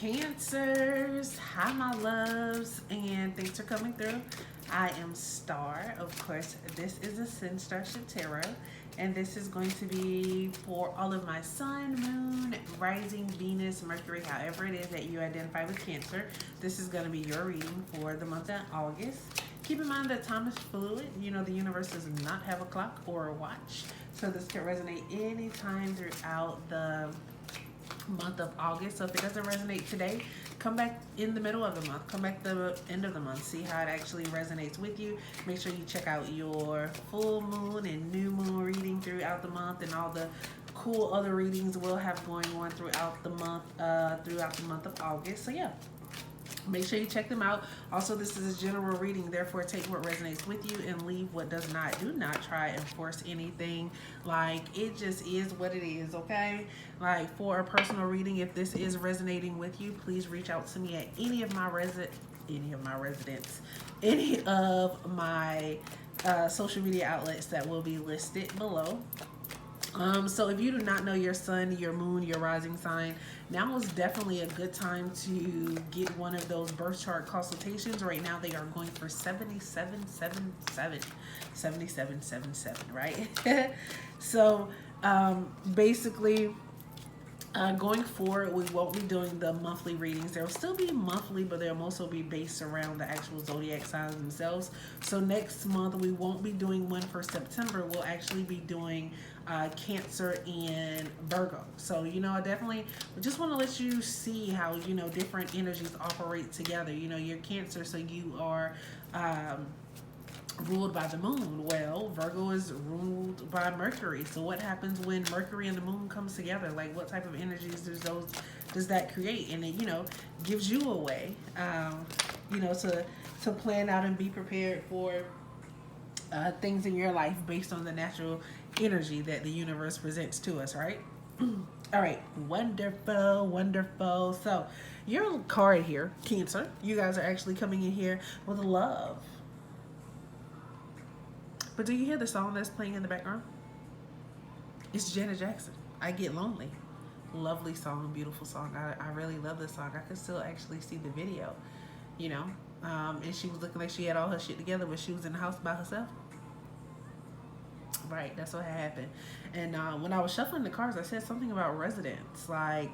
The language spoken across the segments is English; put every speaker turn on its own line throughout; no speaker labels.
Cancers, hi my loves, and thanks for coming through. I am Star. Of course, this is ascendstar Tarot, and this is going to be for all of my sun, moon, rising, Venus, Mercury, however it is that you identify with Cancer. This is going to be your reading for the month of August. Keep in mind that time is fluid. You know, the universe does not have a clock or a watch, so this can resonate anytime throughout the month of August. So if it doesn't resonate today, come back in the middle of the month, come back the end of the month, see how it actually resonates with you. Make sure you check out your full moon and new moon reading throughout the month, and all the cool other readings we'll have going on throughout the month of August. So yeah, make sure you check them out. Also, this is a general reading, therefore take what resonates with you and leave what does not. Do not try and force anything. Like, it just is what it is, okay? Like, for a personal reading, if this is resonating with you, please reach out to me at any of my social media outlets that will be listed below. So if you do not know your sun, your moon, your rising sign, now is definitely a good time to get one of those birth chart consultations. Right now they are going for $77.77, right? So basically, going forward, we won't be doing the monthly readings. They'll still be monthly, but they'll also be based around the actual zodiac signs themselves. So next month, we won't be doing one for September. We'll actually be doing Cancer and Virgo. So, you know, I definitely just want to let you see how, you know, different energies operate together. You know, you're Cancer, so you are ruled by the moon. Well, Virgo is ruled by Mercury. So what happens when Mercury and the moon comes together? Like, what type of energies does that create? And it, you know, gives you a way, you know, to plan out and be prepared for things in your life based on the natural energy that the universe presents to us, right? All right, wonderful, wonderful. So your card here, Cancer, you guys are actually coming in here with love. But do you hear the song that's playing in the background? It's Janet Jackson, I Get Lonely. Lovely song, beautiful song. I really love this song. I could still actually see the video, you know. And she was looking like she had all her shit together, but she was in the house by herself. Right, that's what happened. And when I was shuffling the cards, I said something about residence. Like,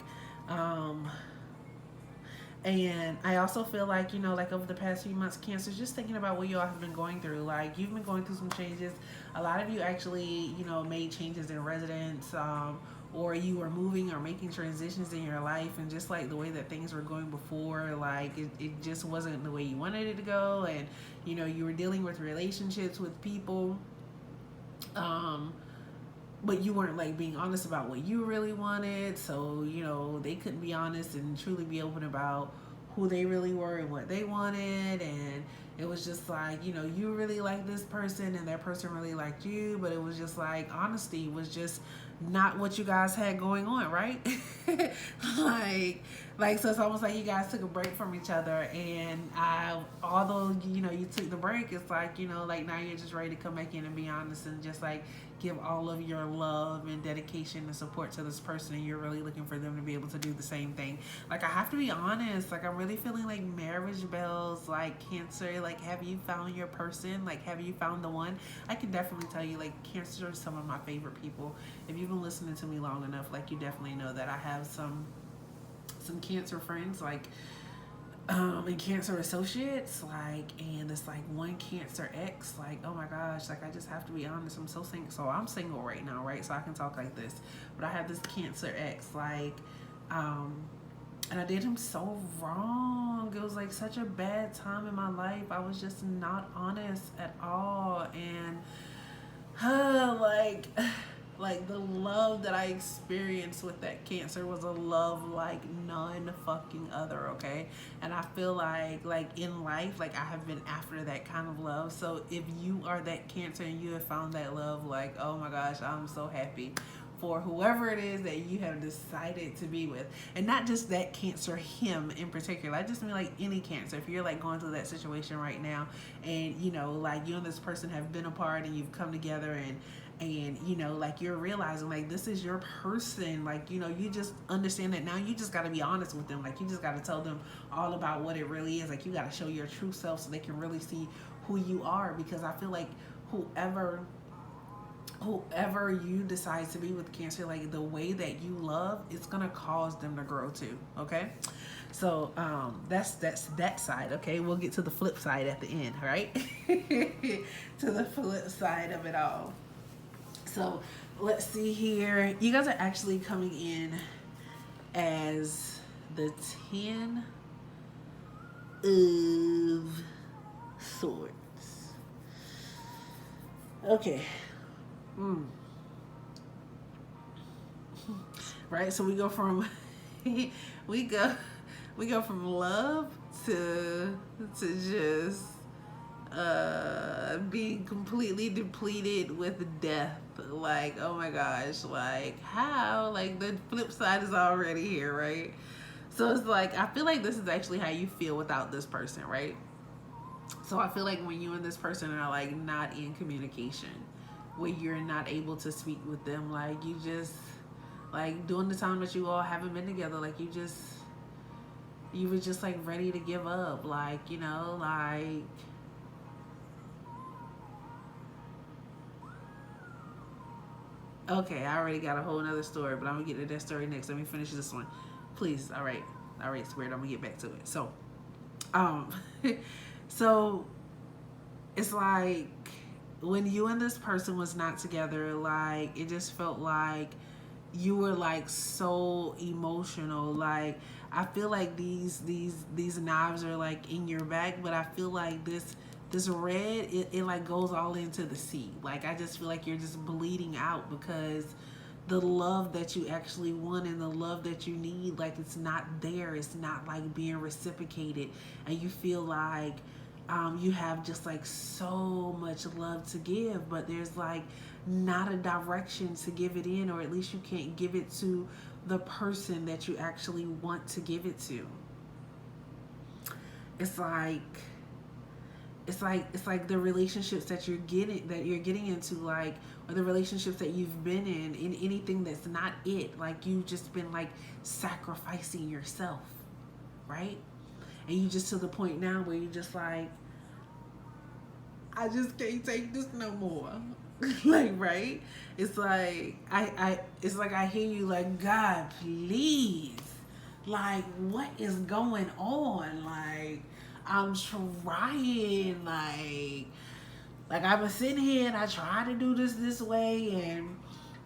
and I also feel like, you know, like over the past few months, Cancer, just thinking about what you all have been going through. Like, you've been going through some changes. A lot of you actually, you know, made changes in residence, or you were moving or making transitions in your life, and just like the way that things were going before, like it just wasn't the way you wanted it to go. And, you know, you were dealing with relationships with people, but you weren't like being honest about what you really wanted. So, you know, they couldn't be honest and truly be open about who they really were and what they wanted. And it was just like, you know, you really like this person and that person really liked you, but it was just like honesty was just not what you guys had going on, right? like so it's almost like you guys took a break from each other. And although, you know, you took the break, it's like, you know, like now you're just ready to come back in and be honest and just like give all of your love and dedication and support to this person, and you're really looking for them to be able to do the same thing. Like, I have to be honest, like I'm really feeling like marriage bells, like Cancer. Like, have you found your person? Like, have you found the one? I can definitely tell you, like, Cancer are some of my favorite people. If you've been listening to me long enough, like, you definitely know that I have some Cancer friends, like, and Cancer associates, like, and it's like one Cancer ex, like, oh my gosh, like, I just have to be honest, I'm so single. So I'm single right now, right? So I can talk like this, but I have this Cancer ex, like, and I did him so wrong. It was like such a bad time in my life. I was just not honest at all. And like the love that I experienced with that Cancer was a love like none fucking other, okay? And I feel like in life, like I have been after that kind of love. So if you are that Cancer and you have found that love, like, oh my gosh, I'm so happy for whoever it is that you have decided to be with. And not just that Cancer, him in particular. I just mean like any Cancer. If you're like going through that situation right now and, you know, like you and this person have been apart and you've come together, and you know, like you're realizing like this is your person, like, you know, you just understand that now. You just got to be honest with them, like you just got to tell them all about what it really is. Like you got to show your true self so they can really see who you are, because I feel like whoever whoever you decide to be with Cancer, like the way that you love, it's gonna cause them to grow too. Okay, so that's that side. Okay, we'll get to the flip side at the end. Right, to the flip side of it all. So let's see here. You guys are actually coming in as the 10 of Swords. Okay. Mm. Right? So we go from we go we go from love to just being completely depleted with death. Like, oh my gosh, like how? Like the flip side is already here, right? So it's like I feel like this is actually how you feel without this person, right? So I feel like when you and this person are like not in communication, where you're not able to speak with them, like you just like during the time that you all haven't been together, like you were just like ready to give up, like, you know, like okay, I already got a whole nother story, but I'm gonna get to that story next. Let me finish this one, please. All right, Spirit, I'm gonna get back to it. So um so it's like when you and this person was not together, like it just felt like you were like so emotional. Like I feel like these knives are like in your back, but I feel like this red, it like goes all into the sea. Like I just feel like you're just bleeding out because the love that you actually want and the love that you need, like it's not there. It's not like being reciprocated, and you feel like you have just like so much love to give, but there's like not a direction to give it in, or at least you can't give it to the person that you actually want to give it to. It's like it's like the relationships that you're getting into, like, or the relationships that you've been in anything that's not it, like you've just been like sacrificing yourself, right? And you just to the point now where you just like, I just can't take this no more. Like, right? It's like it's like I hear you like, God, please. Like, what is going on? Like, I'm trying, like I've been sitting here and I tried to do this way,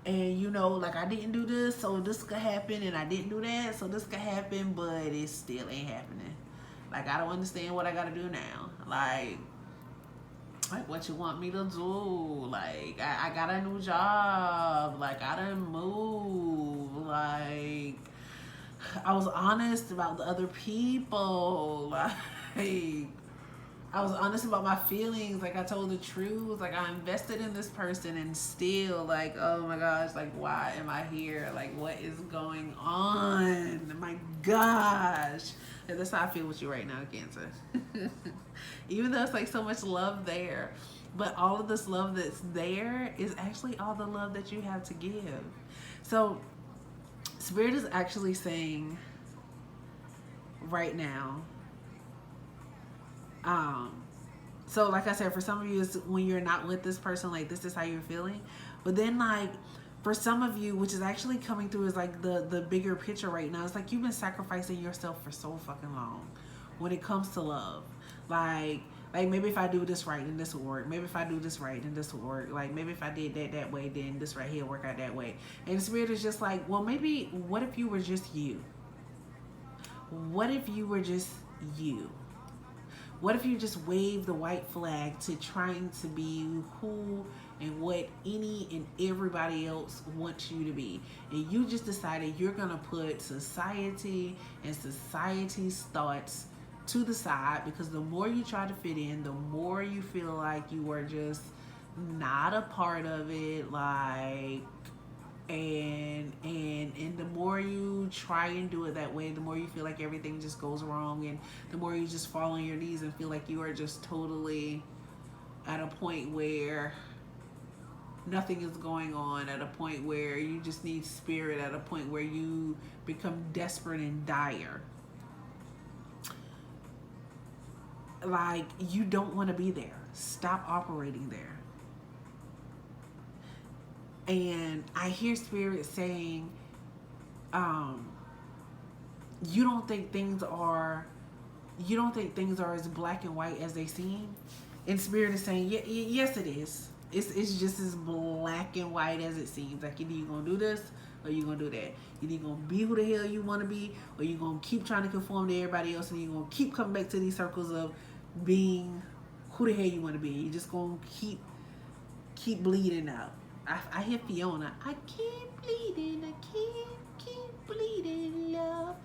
and you know, like I didn't do this, so this could happen, and I didn't do that, so this could happen, but it still ain't happening. Like I don't understand what I gotta do now. Like what you want me to do? Like I got a new job. Like I done moved. Like I was honest about the other people. Like I was honest about my feelings. Like I told the truth. Like I invested in this person, and still, like, oh my gosh, like why am I here? Like what is going on? My gosh. And that's how I feel with you right now, Cancer. Even though it's like so much love there, but all of this love that's there is actually all the love that you have to give. So Spirit is actually saying right now, so like I said, for some of you, it's when you're not with this person, like this is how you're feeling. But then like for some of you, which is actually coming through is like the bigger picture right now, it's like you've been sacrificing yourself for so fucking long when it comes to love. Like maybe if I do this right, then this will work. Maybe if I do this right, then this will work. Like maybe if I did that way, then this right here work out that way. And the Spirit is just like, well, maybe what if you were just you? What if you were just you? What if you just wave the white flag to trying to be who and what any and everybody else wants you to be, and you just decided you're gonna put society and society's thoughts to the side, because the more you try to fit in, the more you feel like you are just not a part of it, like, and the more you try and do it that way, the more you feel like everything just goes wrong, and the more you just fall on your knees and feel like you are just totally at a point where nothing is going on, at a point where you just need spirit, at a point where you become desperate and dire. Like, you don't want to be there. Stop operating there. And I hear spirit saying, um, you don't think things are as black and white as they seem. And spirit is saying, yes, it is. It's just as black and white as it seems. Like, either you're gonna do this or you're gonna do that. Either you're gonna be who the hell you want to be, or you're gonna keep trying to conform to everybody else, and you're gonna keep coming back to these circles of being who the hell you want to be. You're just gonna keep bleeding out. I hear Fiona. I keep bleeding. I keep bleeding, love.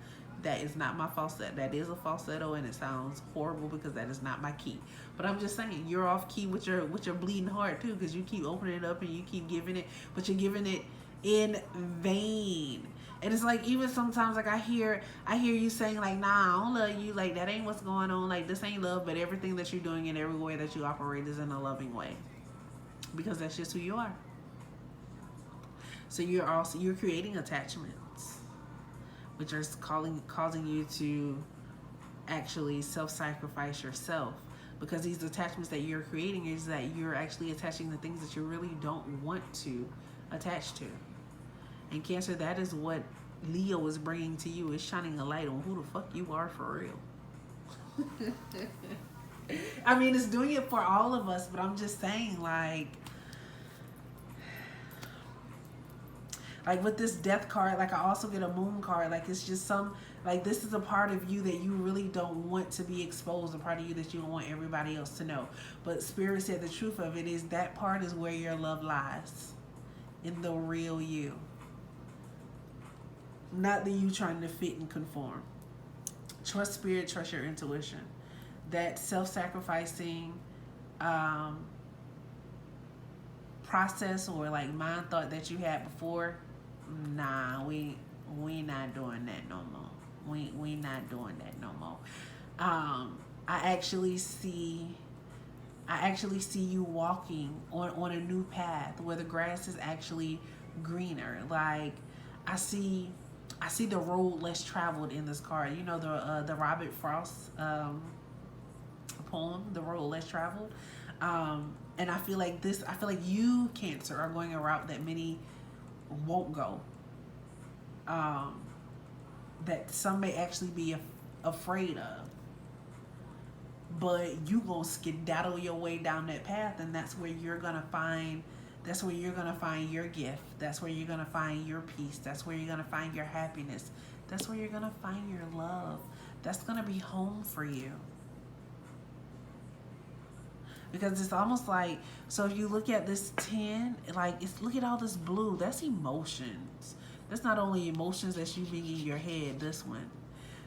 That is not my falsetto. That is a falsetto, and it sounds horrible because that is not my key. But I'm just saying, you're off key with your bleeding heart too, because you keep opening it up and you keep giving it, but you're giving it in vain. And it's like, even sometimes, like, I hear you saying, like, nah, I don't love you, like, that ain't what's going on, like, this ain't love. But everything that you're doing and every way that you operate is in a loving way, because that's just who you are. So you're creating attachments, which are causing you to actually self-sacrifice yourself, because these attachments that you're creating is that you're actually attaching the things that you really don't want to attach to. And Cancer, that is what Leo is bringing to you, is shining a light on who the fuck you are for real. I mean, it's doing it for all of us, but I'm just saying, like with this death card, like, I also get a moon card. Like, it's just like, this is a part of you that you really don't want to be exposed, a part of you that you don't want everybody else to know. But Spirit said the truth of it is that part is where your love lies, in the real you. Not the you trying to fit and conform. Trust Spirit, trust your intuition. That self-sacrificing process, or like mind thought that you had before, nah, we not doing that no more. We not doing that no more. I actually see you walking on a new path where the grass is actually greener. Like, I see the road less traveled in this card. You know, the Robert Frost poem, The Road Less Traveled. And I feel like you, Cancer, are going a route that many won't go. That some may actually be afraid of. But you gonna skedaddle your way down that path, and that's where you're gonna find your gift. That's where you're gonna find your peace. That's where you're gonna find your happiness. That's where you're gonna find your love. That's gonna be home for you. Because it's almost like, so if you look at this 10, like, look at all this blue. That's emotions. That's not only emotions that's you being in your head. This one,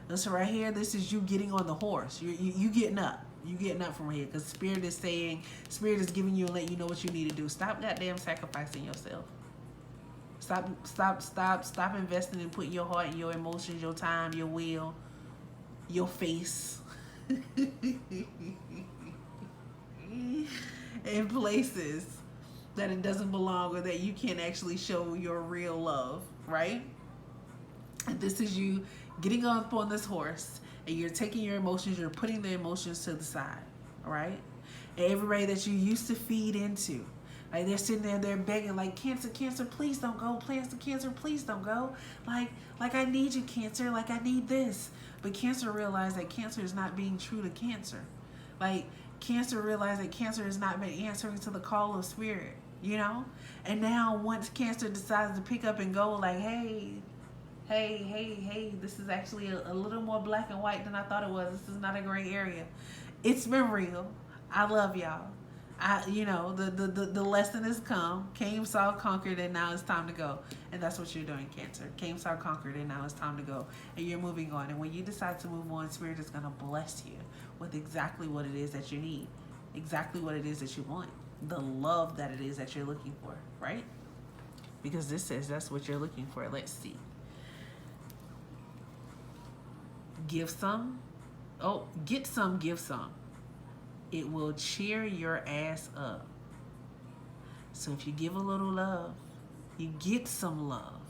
this right here, this is you getting on the horse. You getting up. You getting up from here, because Spirit is giving you and letting you know what you need to do. Stop goddamn sacrificing yourself. Stop investing in putting your heart and your emotions, your time, your will, your face in places that it doesn't belong, or that you can't actually show your real love, right? And this is you getting up on this horse, and you're taking your emotions, you're putting the emotions to the side, all right? And everybody that you used to feed into, like, they're sitting there, they're begging, like, Cancer, please don't go. Cancer, please don't go. Like I need you, Cancer. Like, I need this. But Cancer realized that Cancer is not being true to Cancer. Like, Cancer realized that Cancer has not been answering to the call of Spirit, you know? And now, once Cancer decides to pick up and go, like, hey, this is actually a little more black and white than I thought it was. This is not a gray area. It's been real. I love y'all. The lesson has come. Came, saw, conquered, and now it's time to go. And that's what you're doing, Cancer. Came, saw, conquered, and now it's time to go. And you're moving on. And when you decide to move on, Spirit is going to bless you with exactly what it is that you need. Exactly what it is that you want. The love that it is that you're looking for, right? Because this says that's what you're looking for. Let's see. Give some. Oh, get some, give some. It will cheer your ass up. So if you give a little love, you get some love.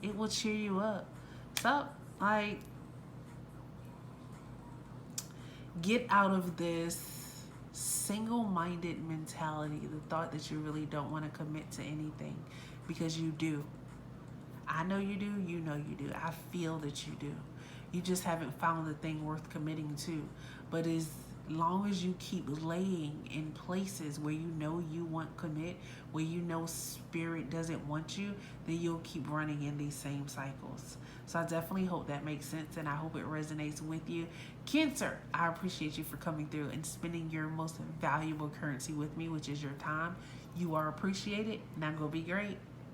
It will cheer you up. So, like, get out of this single-minded mentality, the thought that you really don't want to commit to anything, because you do. I know you do, you know you do. I feel that you do. You just haven't found the thing worth committing to. But as long as you keep laying in places where you know you want commit, where you know spirit doesn't want you, then you'll keep running in these same cycles. So I definitely hope that makes sense, and I hope it resonates with you. Cancer, I appreciate you for coming through and spending your most valuable currency with me, which is your time. You are appreciated. Now go be great.